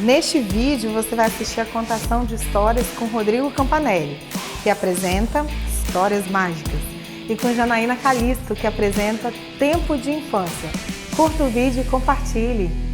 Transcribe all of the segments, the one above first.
Neste vídeo você vai assistir a contação de histórias com Rodrigo Campanelli, que apresenta Histórias Mágicas, e com Janaína Calisto, que apresenta Tempo de Infância. Curta o vídeo e compartilhe!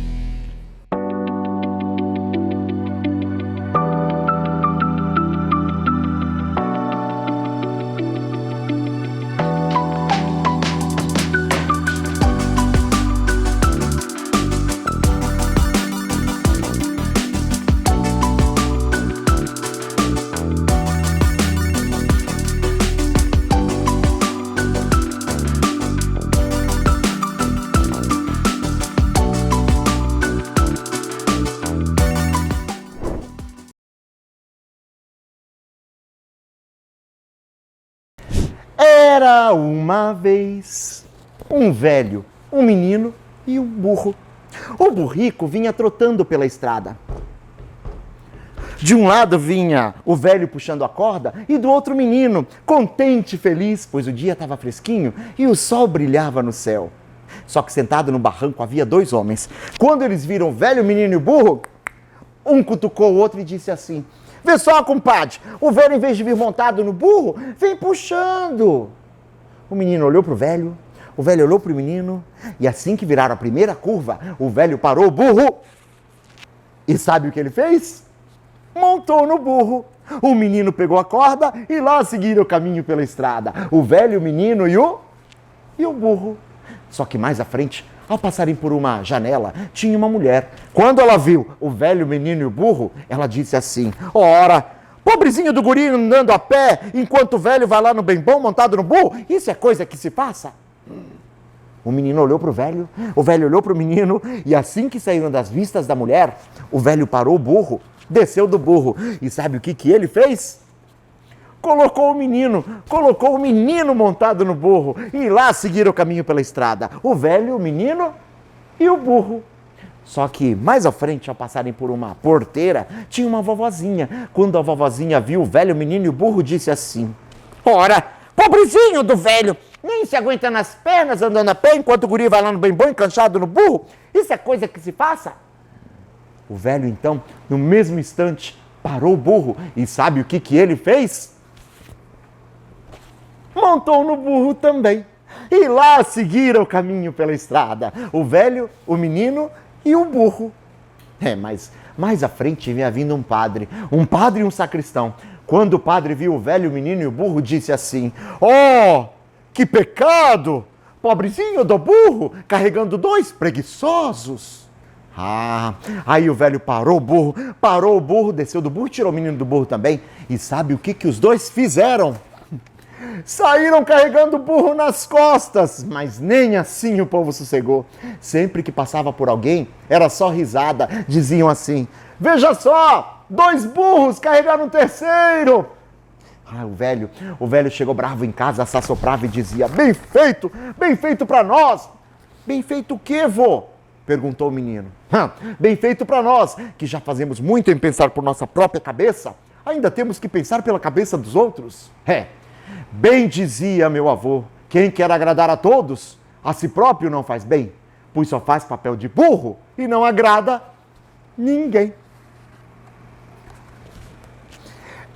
Era uma vez um velho, um menino e um burro. O burrico vinha trotando pela estrada. De um lado vinha o velho puxando a corda e do outro o menino, contente e feliz, pois o dia estava fresquinho e o sol brilhava no céu. Só que sentado no barranco havia dois homens. Quando eles viram o velho, o menino e o burro, um cutucou o outro e disse assim: "Vê só, compadre, o velho, em vez de vir montado no burro, vem puxando." O menino olhou para o velho olhou para o menino, e assim que viraram a primeira curva, o velho parou o burro. E sabe o que ele fez? Montou no burro. O menino pegou a corda e lá seguiram o caminho pela estrada. O velho, o menino e o burro. Só que mais à frente, ao passarem por uma janela, tinha uma mulher. Quando ela viu o velho, o menino e o burro, ela disse assim: "Ora, pobrezinho do guri andando a pé, enquanto o velho vai lá no bem bom montado no burro, isso é coisa que se passa?" O menino olhou para o velho olhou para o menino, e assim que saíram das vistas da mulher, o velho parou o burro, desceu do burro, e sabe o que ele fez? Colocou o menino montado no burro, e lá seguiram o caminho pela estrada, o velho, o menino e o burro. Só que mais à frente, ao passarem por uma porteira, tinha uma vovozinha. Quando a vovozinha viu o velho, o menino e o burro, disse assim: "Ora, pobrezinho do velho, nem se aguenta nas pernas andando a pé, enquanto o guri vai lá no bem bom encanchado no burro, isso é coisa que se faça?" O velho, então, no mesmo instante, parou o burro, e sabe o que ele fez? Montou no burro também, e lá seguiram o caminho pela estrada, o velho, o menino e o burro. Mas mais à frente vinha vindo um padre e um sacristão. Quando o padre viu o velho, o menino e o burro, disse assim: "Oh, que pecado! Pobrezinho do burro, carregando dois preguiçosos." Aí o velho parou o burro, desceu do burro, tirou o menino do burro também. E sabe o que os dois fizeram? Saíram carregando o burro nas costas, mas nem assim o povo sossegou. Sempre que passava por alguém, era só risada. Diziam assim: "Veja só, dois burros carregaram um terceiro." O velho chegou bravo em casa, se assoprava e dizia: bem feito pra nós." "Bem feito o quê, vô?" perguntou o menino. "Bem feito pra nós, que já fazemos muito em pensar por nossa própria cabeça, ainda temos que pensar pela cabeça dos outros." Bem dizia meu avô: "Quem quer agradar a todos, a si próprio não faz bem, pois só faz papel de burro e não agrada ninguém."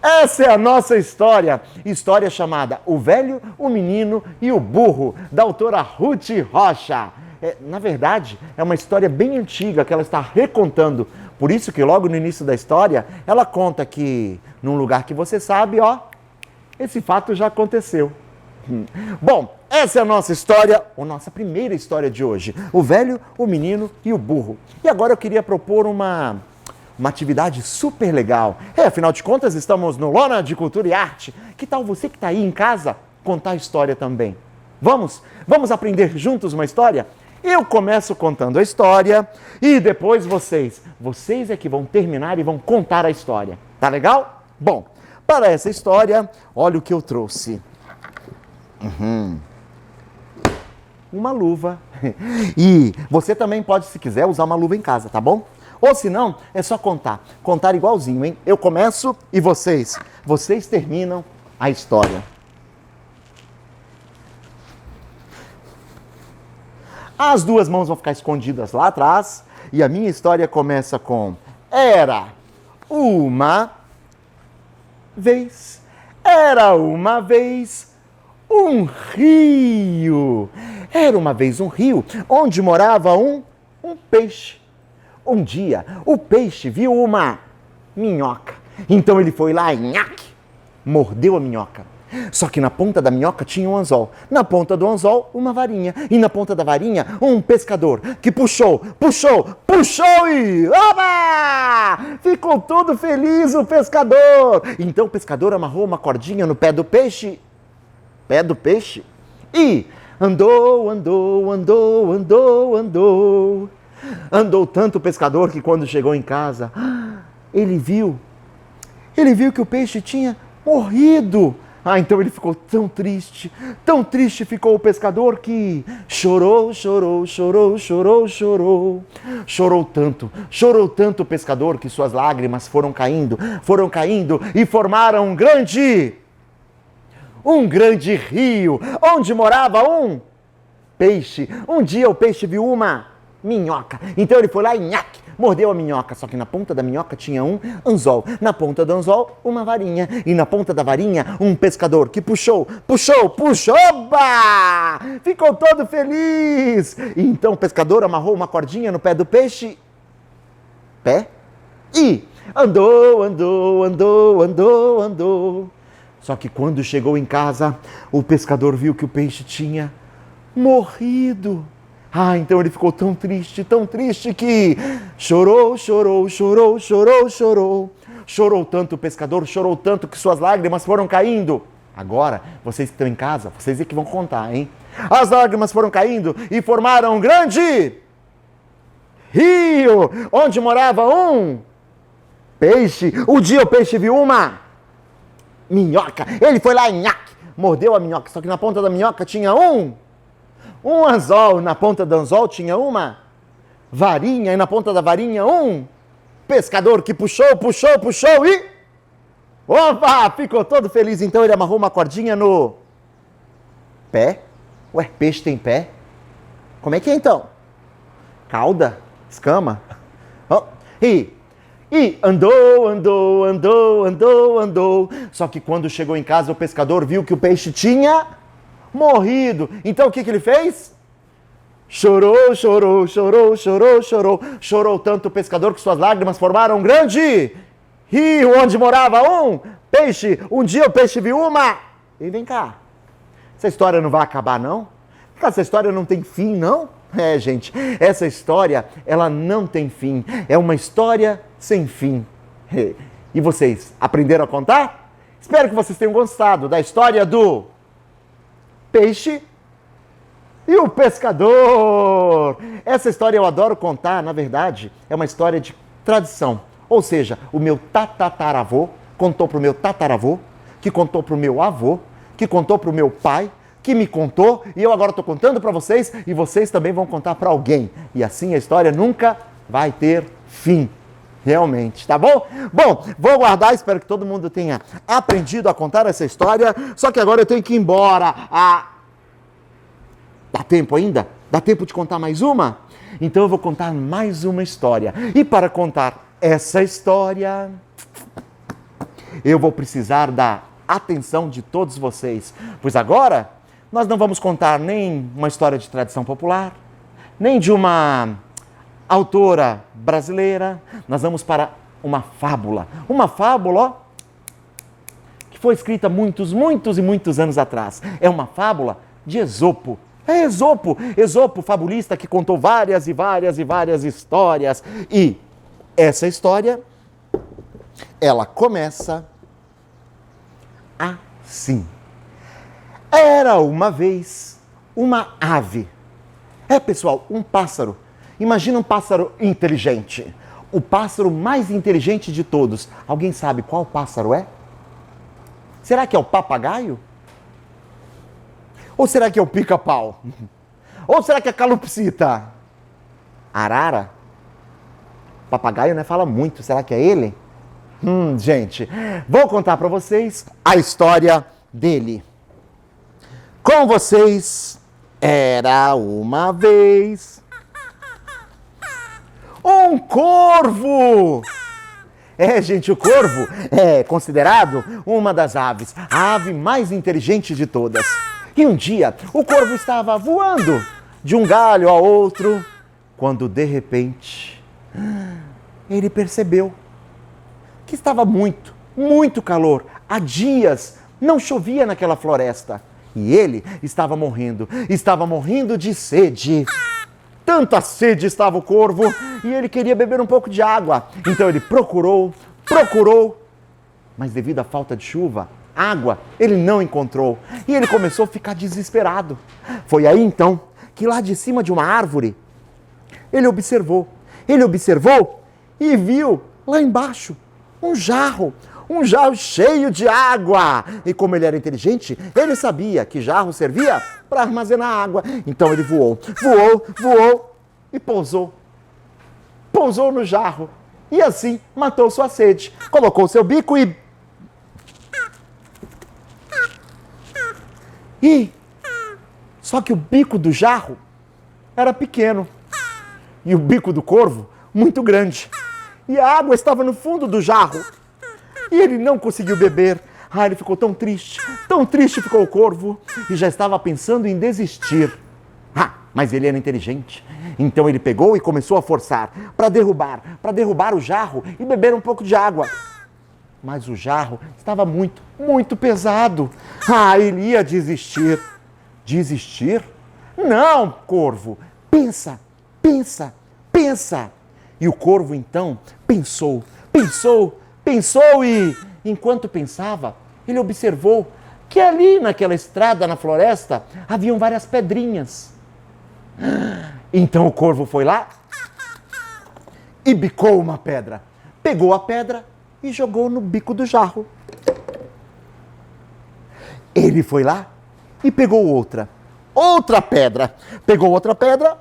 Essa é a nossa história chamada O Velho, o Menino e o Burro, da autora Ruth Rocha. Na verdade, é uma história bem antiga que ela está recontando. Por isso que logo no início da história, ela conta que num lugar que você sabe, esse fato já aconteceu. Bom, essa é a nossa história, a nossa primeira história de hoje. O velho, o menino e o burro. E agora eu queria propor uma atividade super legal. Afinal de contas, estamos no Lona de Cultura e Arte. Que tal você que está aí em casa contar a história também? Vamos aprender juntos uma história? Eu começo contando a história e depois vocês é que vão terminar e vão contar a história. Tá legal? Bom, para essa história, olha o que eu trouxe. Uma luva. E você também pode, se quiser, usar uma luva em casa, tá bom? Ou se não, é só contar. Contar igualzinho, hein? Eu começo e vocês terminam a história. As duas mãos vão ficar escondidas lá atrás e a minha história começa com Era uma vez. Era uma vez um rio. Era uma vez um rio onde morava um peixe. Um dia, o peixe viu uma minhoca. Então ele foi lá e nhaque, mordeu a minhoca. Só que na ponta da minhoca tinha um anzol. Na ponta do anzol, uma varinha. E na ponta da varinha, um pescador que puxou e... Oba! Ficou todo feliz o pescador. Então o pescador amarrou uma cordinha no pé do peixe. E andou. Andou tanto o pescador que quando chegou em casa, ele viu que o peixe tinha morrido. Então ele ficou tão triste ficou o pescador que chorou. Chorou tanto o pescador que suas lágrimas foram caindo e formaram um grande rio, onde morava um peixe. Um dia o peixe viu uma minhoca. Então ele foi lá e nhaque, mordeu a minhoca. Só que na ponta da minhoca tinha um anzol. Na ponta do anzol, uma varinha. E na ponta da varinha, um pescador que puxou. Oba! Ficou todo feliz. E então o pescador amarrou uma cordinha no pé do peixe. E andou. Só que quando chegou em casa, o pescador viu que o peixe tinha morrido. Então ele ficou tão triste que chorou. Chorou tanto o pescador, chorou tanto que suas lágrimas foram caindo. Agora, vocês que estão em casa, vocês é que vão contar, hein? As lágrimas foram caindo e formaram um grande rio, onde morava um peixe. Um dia o peixe viu uma minhoca. Ele foi lá e nhaque, mordeu a minhoca. Só que na ponta da minhoca tinha um anzol. Na ponta do anzol tinha uma varinha. E na ponta da varinha um pescador que puxou e... Opa! Ficou todo feliz. Então ele amarrou uma cordinha no pé. Ué, peixe tem pé? Como é que é então? Cauda? Escama? E andou. Só que quando chegou em casa, o pescador viu que o peixe tinha morrido. Então o que ele fez? Chorou. Chorou tanto o pescador que suas lágrimas formaram um grande rio, onde morava um peixe. Um dia o peixe viu uma... E vem cá, essa história não vai acabar, não? Essa história não tem fim, não? Gente, essa história, ela não tem fim. É uma história sem fim. E vocês aprenderam a contar? Espero que vocês tenham gostado da história do peixe e o pescador. Essa história eu adoro contar, na verdade, é uma história de tradição. Ou seja, o meu tataravô contou para o meu tataravô, que contou para o meu avô, que contou para o meu pai, que me contou, e eu agora estou contando para vocês, e vocês também vão contar para alguém. E assim a história nunca vai ter fim. Realmente, tá bom? Bom, vou aguardar, espero que todo mundo tenha aprendido a contar essa história, só que agora eu tenho que ir embora. Dá tempo ainda? Dá tempo de contar mais uma? Então eu vou contar mais uma história. E para contar essa história, eu vou precisar da atenção de todos vocês, pois agora nós não vamos contar nem uma história de tradição popular, nem de uma autora brasileira. Nós vamos para uma fábula. Uma fábula, ó, que foi escrita muitos e muitos anos atrás. É uma fábula de Esopo. É Esopo, fabulista que contou várias histórias. E essa história, ela começa assim. Era uma vez uma ave. Pessoal, um pássaro. Imagina um pássaro inteligente. O pássaro mais inteligente de todos. Alguém sabe qual pássaro é? Será que é o papagaio? Ou será que é o pica-pau? Ou será que é a calopsita? Arara? Papagaio, né? Fala muito. Será que é ele? Gente, vou contar para vocês a história dele. Com vocês, era uma vez um corvo. Gente, o corvo é considerado uma das aves, a ave mais inteligente de todas. E um dia, o corvo estava voando de um galho a outro, quando de repente, ele percebeu que estava muito calor. Há dias não chovia naquela floresta. E ele estava morrendo de sede. Tanta sede estava o corvo e ele queria beber um pouco de água. Então ele procurou, mas devido à falta de chuva, água ele não encontrou. E ele começou a ficar desesperado. Foi aí então que lá de cima de uma árvore, ele observou e viu lá embaixo um jarro cheio de água. E como ele era inteligente, ele sabia que jarro servia para armazenar água. Então ele voou e pousou no jarro. E assim matou sua sede. Colocou seu bico só que o bico do jarro era pequeno e o bico do corvo muito grande. E a água estava no fundo do jarro. E ele não conseguiu beber. Ele ficou tão triste ficou o corvo e já estava pensando em desistir. Mas ele era inteligente. Então ele pegou e começou a forçar para derrubar o jarro e beber um pouco de água. Mas o jarro estava muito pesado. Ele ia desistir. Desistir? Não, corvo. Pensa. E o corvo então pensou e, enquanto pensava, ele observou que ali naquela estrada na floresta haviam várias pedrinhas. Então o corvo foi lá e bicou uma pedra. Pegou a pedra e jogou no bico do jarro. Ele foi lá e pegou outra pedra. Pegou outra pedra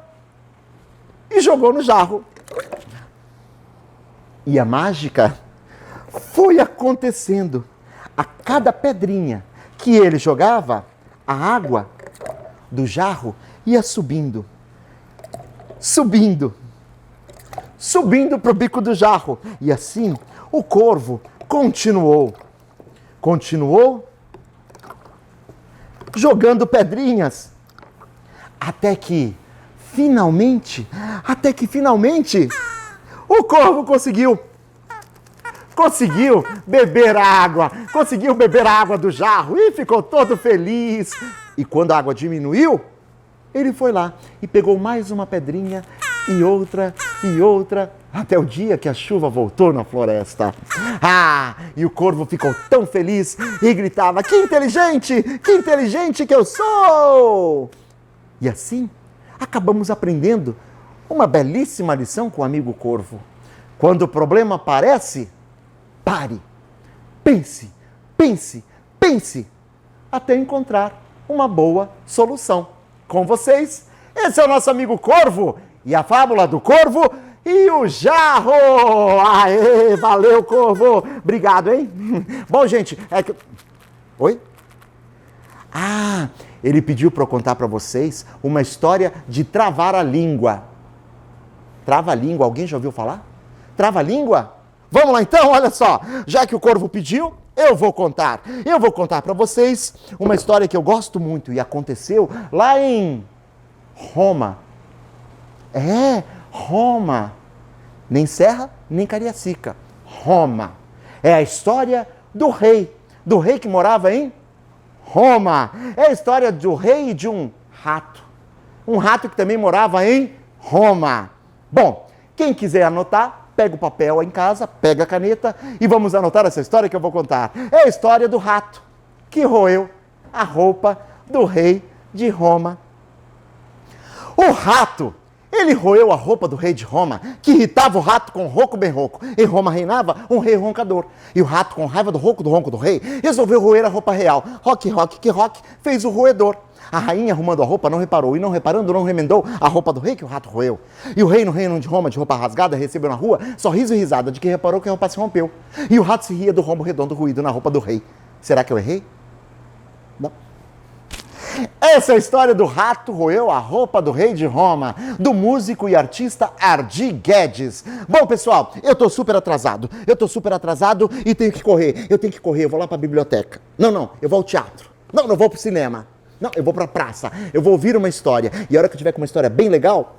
e jogou no jarro. E a mágica foi acontecendo. A cada pedrinha que ele jogava, a água do jarro ia subindo para o bico do jarro. E assim o corvo continuou jogando pedrinhas, até que finalmente o corvo conseguiu beber a água do jarro e ficou todo feliz. E quando a água diminuiu, ele foi lá e pegou mais uma pedrinha e outra, até o dia que a chuva voltou na floresta. E o corvo ficou tão feliz e gritava: que inteligente que eu sou! E assim, acabamos aprendendo uma belíssima lição com o amigo corvo. Quando o problema aparece, pare, pense, até encontrar uma boa solução. Com vocês, esse é o nosso amigo corvo e a fábula do corvo e o jarro. Aê, valeu, corvo. Obrigado, hein? Bom, gente, Oi? Ele pediu para eu contar para vocês uma história de travar a língua. Trava-língua, alguém já ouviu falar? Trava-língua? Vamos lá então, olha só. Já que o corvo pediu, eu vou contar. Eu vou contar para vocês uma história que eu gosto muito e aconteceu lá em Roma. Roma. Nem Serra, nem Cariacica. Roma. É a história do rei que morava em Roma. É a história do rei e de um rato. Um rato que também morava em Roma. Bom, quem quiser anotar, pega o papel em casa, pega a caneta e vamos anotar essa história que eu vou contar. É a história do rato que roeu a roupa do rei de Roma. O rato, ele roeu a roupa do rei de Roma, que irritava o rato com um ronco bem rouco. Em Roma reinava um rei roncador. E o rato, com raiva do ronco do rei, resolveu roer a roupa real. Rock, fez o roedor. A rainha, arrumando a roupa, não reparou, e não reparando, não remendou a roupa do rei que o rato roeu. E o rei, no reino de Roma, de roupa rasgada, recebeu na rua sorriso e risada de que reparou que a roupa se rompeu. E o rato se ria do rombo redondo ruído na roupa do rei. Será que eu errei? Não. Essa é a história do rato roeu a roupa do rei de Roma, do músico e artista Ardi Guedes. Bom, pessoal, eu tô super atrasado e tenho que correr. Eu vou lá pra biblioteca. Não, eu vou ao teatro. Não vou pro cinema. Não, eu vou pra praça. Eu vou ouvir uma história. E a hora que eu tiver com uma história bem legal,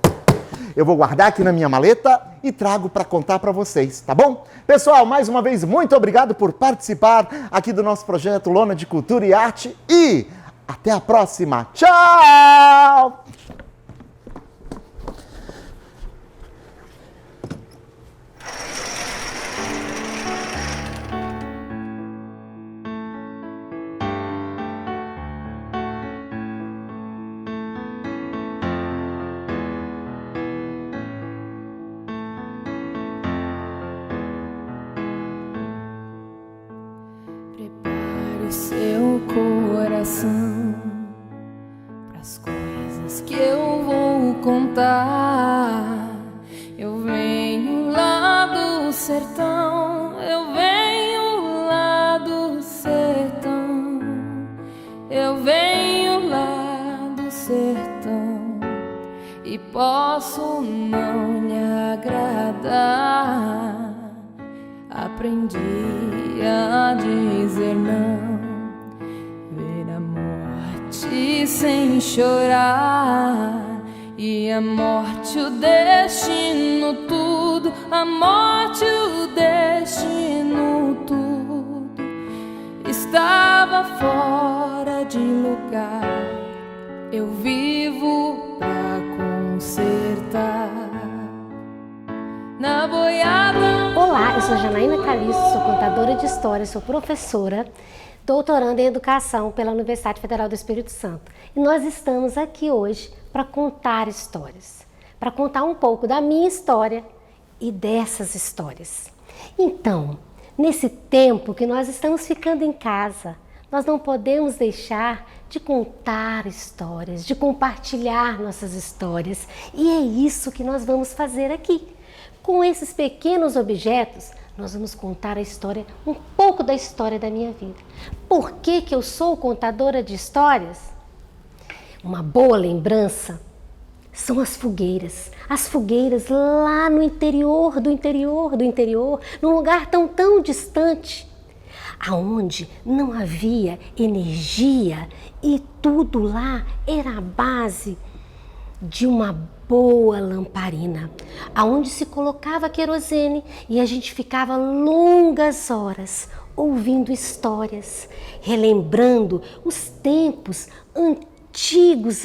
eu vou guardar aqui na minha maleta e trago para contar para vocês, tá bom? Pessoal, mais uma vez, muito obrigado por participar aqui do nosso projeto Lona de Cultura e Arte e até a próxima. Tchau! Seu coração pras coisas que eu vou contar. Eu venho lá do sertão, eu venho lá do sertão, eu venho lá do sertão e posso não lhe agradar. Aprendi a dizer não, ver a morte sem chorar, e a morte o destino tudo, a morte o destino tudo, estava fora de lugar, eu vivo pra consertar. Na boiada. Olá, eu sou Janaína Calisto, sou contadora de histórias, sou professora, doutoranda em educação pela Universidade Federal do Espírito Santo. E nós estamos aqui hoje para contar histórias, para contar um pouco da minha história e dessas histórias. Então, nesse tempo que nós estamos ficando em casa, nós não podemos deixar de contar histórias, de compartilhar nossas histórias. E é isso que nós vamos fazer aqui. Com esses pequenos objetos, nós vamos contar a história, um pouco da história da minha vida. Por que que eu sou contadora de histórias? Uma boa lembrança são as fogueiras. As fogueiras lá no interior do interior do interior, num lugar tão distante, aonde não havia energia e tudo lá era a base de uma boa lamparina, aonde se colocava querosene e a gente ficava longas horas ouvindo histórias, relembrando os tempos antigos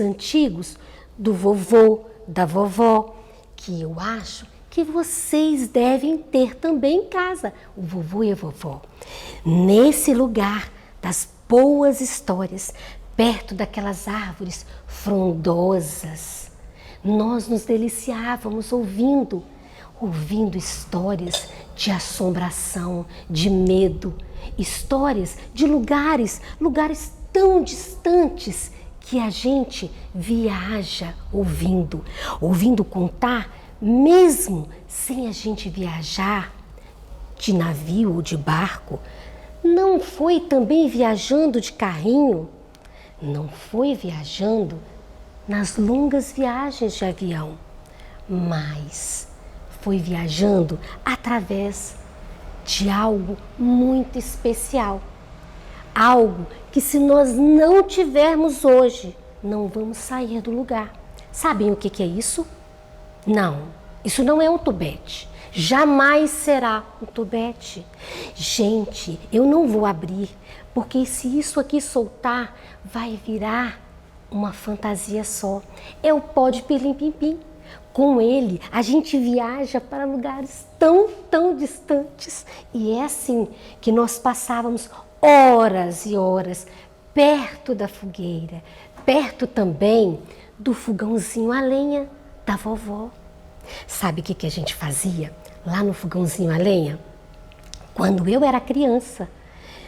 do vovô, da vovó, que eu acho que vocês devem ter também em casa, o vovô e a vovó. Nesse lugar das boas histórias, perto daquelas árvores frondosas, nós nos deliciávamos ouvindo histórias de assombração, de medo, histórias de lugares tão distantes que a gente viaja ouvindo contar, mesmo sem a gente viajar de navio ou de barco. Não foi também viajando de carrinho, não foi viajando nas longas viagens de avião, mas foi viajando através de algo muito especial. Algo que se nós não tivermos hoje, não vamos sair do lugar. Sabem o que é isso? Não, isso não é um tubete. Jamais será um tubete. Gente, eu não vou abrir, porque se isso aqui soltar, vai virar uma fantasia só. É o pó de pirlim-pim-pim. Com ele, a gente viaja para lugares tão distantes. E é assim que nós passávamos horas e horas perto da fogueira, perto também do fogãozinho a lenha da vovó. Sabe o que a gente fazia lá no fogãozinho a lenha? Quando eu era criança,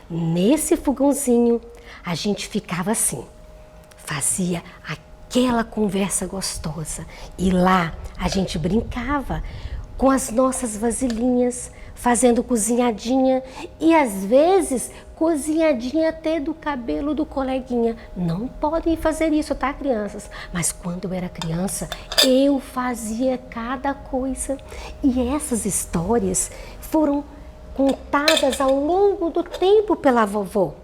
nesse fogãozinho, a gente ficava assim, fazia aquela conversa gostosa. E lá a gente brincava com as nossas vasilhinhas, fazendo cozinhadinha e às vezes cozinhadinha até do cabelo do coleguinha. Não podem fazer isso, tá, crianças? Mas quando eu era criança, eu fazia cada coisa. E essas histórias foram contadas ao longo do tempo pela vovó.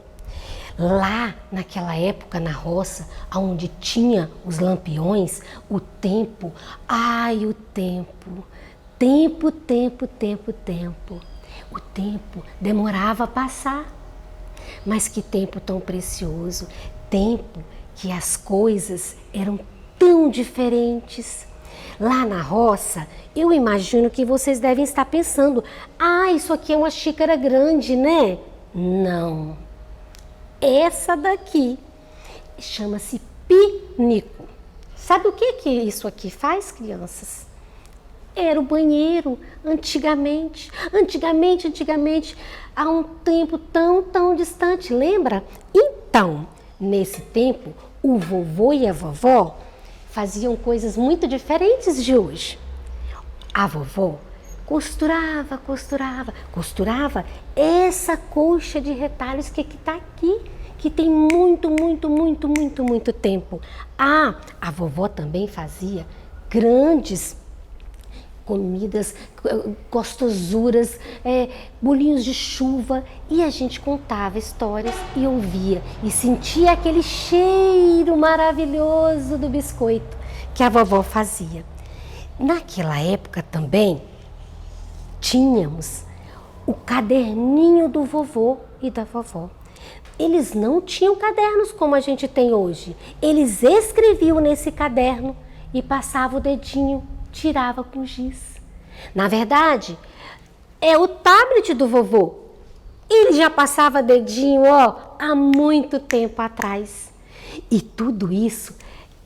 Lá naquela época, na roça, onde tinha os lampiões, o tempo, o tempo demorava a passar. Mas que tempo tão precioso, tempo que as coisas eram tão diferentes. Lá na roça, eu imagino que vocês devem estar pensando, isso aqui é uma xícara grande, né? Não. Essa daqui chama-se pinico. Sabe o que isso aqui faz, crianças? Era o banheiro antigamente, há um tempo tão distante, lembra? Então, nesse tempo, o vovô e a vovó faziam coisas muito diferentes de hoje. A vovó costurava essa colcha de retalhos que está aqui, que tem muito tempo. A vovó também fazia grandes comidas, gostosuras, bolinhos de chuva, e a gente contava histórias e ouvia e sentia aquele cheiro maravilhoso do biscoito que a vovó fazia. Naquela época também tínhamos o caderninho do vovô e da vovó. Eles não tinham cadernos como a gente tem hoje. Eles escreviam nesse caderno e passavam o dedinho, tirava com giz. Na verdade, é o tablet do vovô. Ele já passava dedinho, há muito tempo atrás. E tudo isso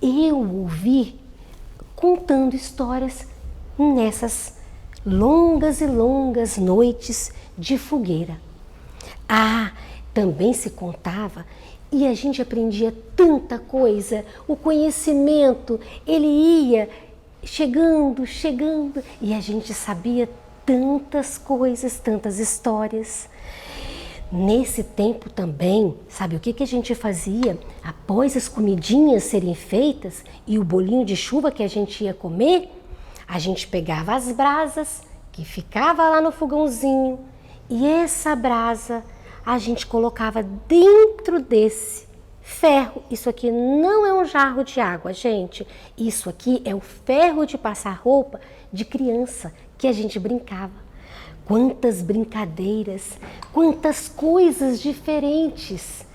eu ouvi contando histórias nessas longas e longas noites de fogueira. Também se contava e a gente aprendia tanta coisa. O conhecimento, ele ia chegando, e a gente sabia tantas coisas, tantas histórias. Nesse tempo também, sabe o que a gente fazia? Após as comidinhas serem feitas e o bolinho de chuva que a gente ia comer, a gente pegava as brasas que ficava lá no fogãozinho e essa brasa a gente colocava dentro desse ferro. Isso aqui não é um jarro de água, gente. Isso aqui é o ferro de passar roupa de criança que a gente brincava. Quantas brincadeiras, quantas coisas diferentes,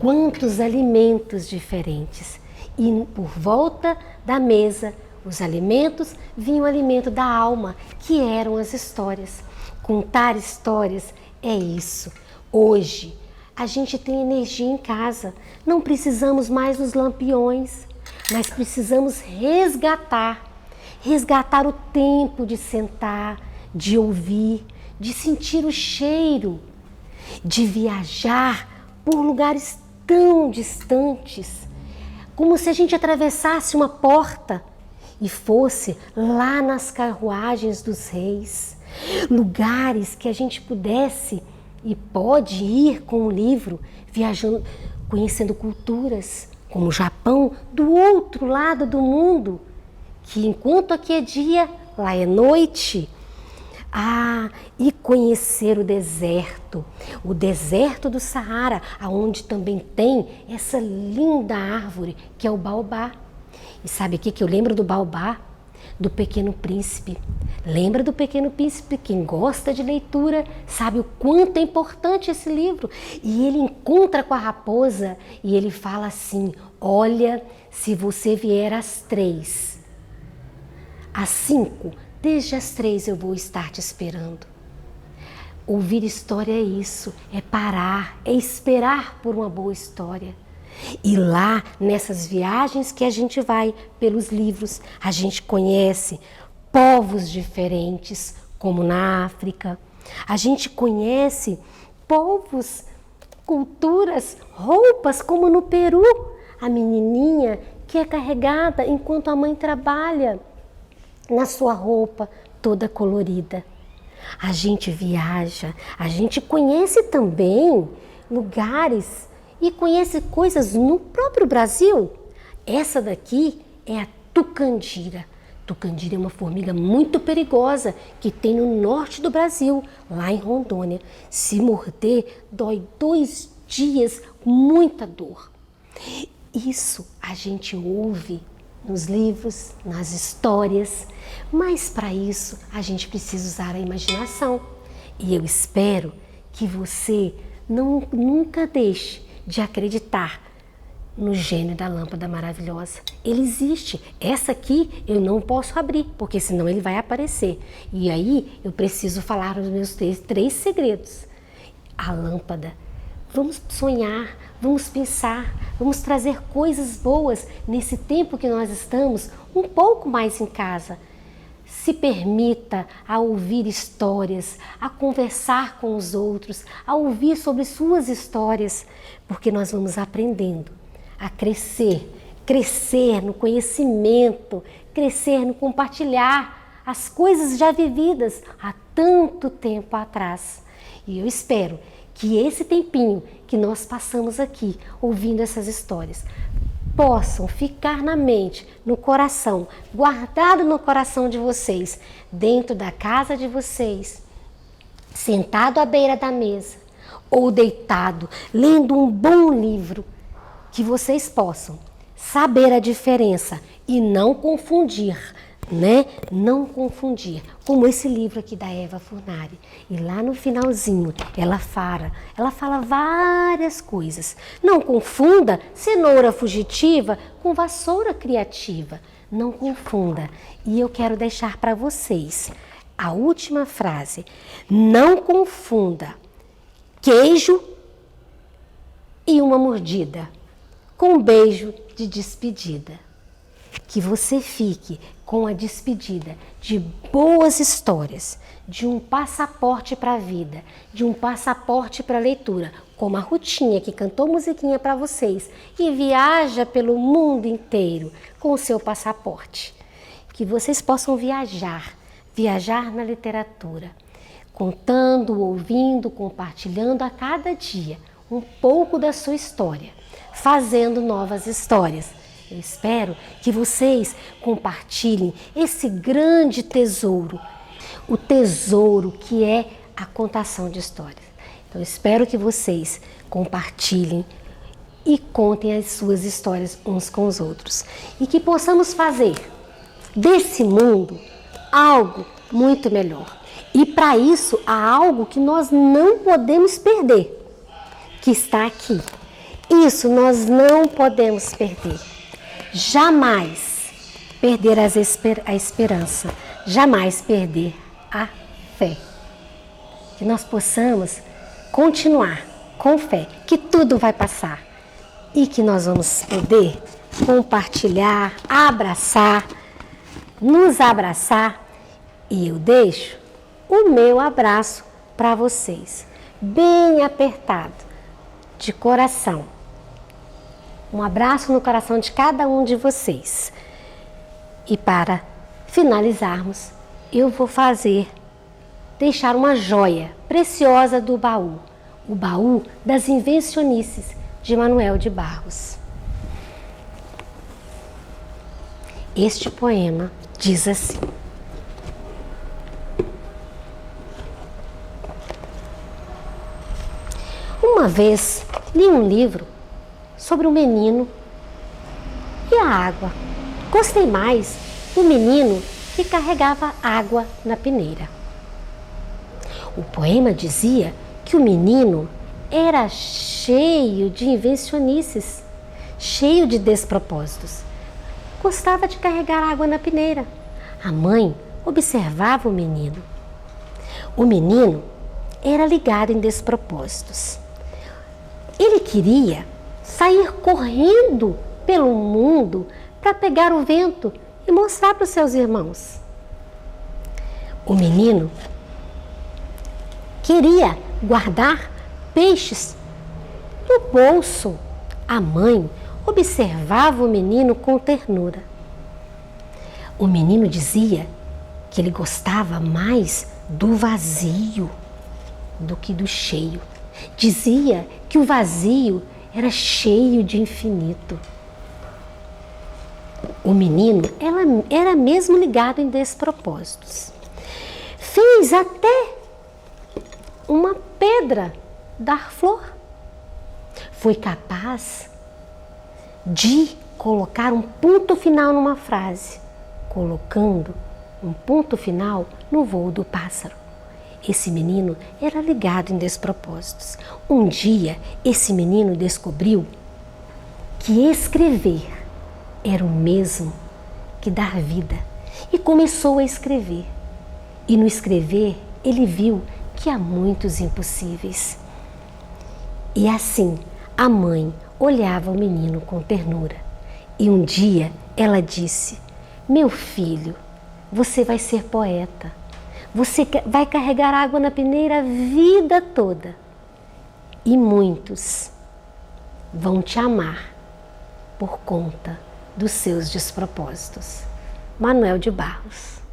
quantos alimentos diferentes. E por volta da mesa, os alimentos, vinha o alimento da alma, que eram as histórias. Contar histórias é isso. Hoje, a gente tem energia em casa, não precisamos mais dos lampiões, mas precisamos resgatar o tempo de sentar, de ouvir, de sentir o cheiro, de viajar por lugares tão distantes, como se a gente atravessasse uma porta e fosse lá nas carruagens dos reis, lugares que a gente pudesse e pode ir com o livro, viajando, conhecendo culturas, como o Japão, do outro lado do mundo, que enquanto aqui é dia, lá é noite. E conhecer o deserto do Saara, onde também tem essa linda árvore que é o baobá. E sabe o que eu lembro do baobá? Do Pequeno Príncipe. Lembra do Pequeno Príncipe? Quem gosta de leitura sabe o quanto é importante esse livro. E ele encontra com a raposa e ele fala assim: olha, se você vier às 3, às 5, desde as 3 eu vou estar te esperando. Ouvir história é isso, é parar, é esperar por uma boa história. E lá, nessas viagens que a gente vai pelos livros, a gente conhece povos diferentes, como na África. A gente conhece povos, culturas, roupas, como no Peru. A menininha que é carregada enquanto a mãe trabalha na sua roupa toda colorida. A gente viaja, a gente conhece também lugares e conhece coisas no próprio Brasil. Essa daqui é a tucandira. Tucandira é uma formiga muito perigosa que tem no norte do Brasil, lá em Rondônia. Se morder, dói 2 dias, muita dor. Isso a gente ouve nos livros, nas histórias, mas para isso a gente precisa usar a imaginação. E eu espero que você nunca deixe de acreditar no gênio da lâmpada maravilhosa. Ele existe. Essa aqui eu não posso abrir, porque senão ele vai aparecer. E aí eu preciso falar os meus 3 segredos. A lâmpada. Vamos sonhar, vamos pensar, vamos trazer coisas boas nesse tempo que nós estamos um pouco mais em casa. Se permita a ouvir histórias, a conversar com os outros, a ouvir sobre suas histórias, porque nós vamos aprendendo a crescer no conhecimento, crescer no compartilhar as coisas já vividas há tanto tempo atrás. E eu espero que esse tempinho que nós passamos aqui ouvindo essas histórias possam ficar na mente, no coração, guardado no coração de vocês, dentro da casa de vocês, sentado à beira da mesa ou deitado, lendo um bom livro, que vocês possam saber a diferença e não confundir, né? Não confundir, como esse livro aqui da Eva Furnari. E lá no finalzinho, ela fala várias coisas. Não confunda cenoura fugitiva com vassoura criativa. Não confunda. E eu quero deixar para vocês a última frase. Não confunda queijo e uma mordida com um beijo de despedida. Que você fique com a despedida de boas histórias, de um passaporte para a vida, de um passaporte para a leitura, como a Rutinha que cantou musiquinha para vocês e viaja pelo mundo inteiro com o seu passaporte. Que vocês possam viajar na literatura, contando, ouvindo, compartilhando a cada dia um pouco da sua história, fazendo novas histórias. Eu espero que vocês compartilhem esse grande tesouro, o tesouro que é a contação de histórias. Então, eu espero que vocês compartilhem e contem as suas histórias uns com os outros. E que possamos fazer desse mundo algo muito melhor. E para isso, há algo que nós não podemos perder, que está aqui. Isso nós não podemos perder. Jamais perder a esperança, jamais perder a fé. Que nós possamos continuar com fé, que tudo vai passar e que nós vamos poder compartilhar, abraçar, nos abraçar. E eu deixo o meu abraço para vocês, bem apertado, de coração. Um abraço no coração de cada um de vocês. E para finalizarmos, eu vou deixar uma joia preciosa do baú. O baú das invencionices de Manuel de Barros. Este poema diz assim: uma vez li um livro sobre um menino e a água. Gostei mais do menino que carregava água na peneira. O poema dizia que o menino era cheio de invencionices, cheio de despropósitos. Gostava de carregar água na peneira. A mãe observava o menino. O menino era ligado em despropósitos. Ele queria sair correndo pelo mundo para pegar o vento e mostrar para os seus irmãos. O menino queria guardar peixes no bolso. A mãe observava o menino com ternura. O menino dizia que ele gostava mais do vazio do que do cheio. Dizia que o vazio era cheio de infinito. O menino era mesmo ligado em despropósitos. Fez até uma pedra dar flor. Foi capaz de colocar um ponto final numa frase, colocando um ponto final no voo do pássaro. Esse menino era ligado em despropósitos. Um dia, esse menino descobriu que escrever era o mesmo que dar vida e começou a escrever. E no escrever, ele viu que há muitos impossíveis. E assim, a mãe olhava o menino com ternura. E um dia ela disse: meu filho, você vai ser poeta. Você vai carregar água na peneira a vida toda. E muitos vão te amar por conta dos seus despropósitos. Manuel de Barros.